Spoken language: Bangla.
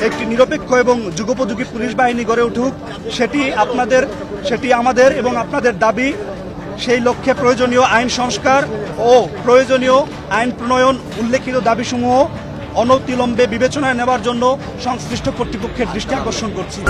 একটি নিরপেক্ষ এবং যুগোপযোগী পুলিশ বাহিনী গড়ে উঠুক, সেটি আমাদের এবং আপনাদের দাবি। সেই লক্ষ্যে প্রয়োজনীয় আইন সংস্কার ও প্রয়োজনীয় আইন প্রণয়ন উল্লেখিত দাবিসমূহ অনতিবিলম্বে বিবেচনায় নেওয়ার জন্য সংশ্লিষ্ট কর্তৃপক্ষের দৃষ্টি আকর্ষণ করছি।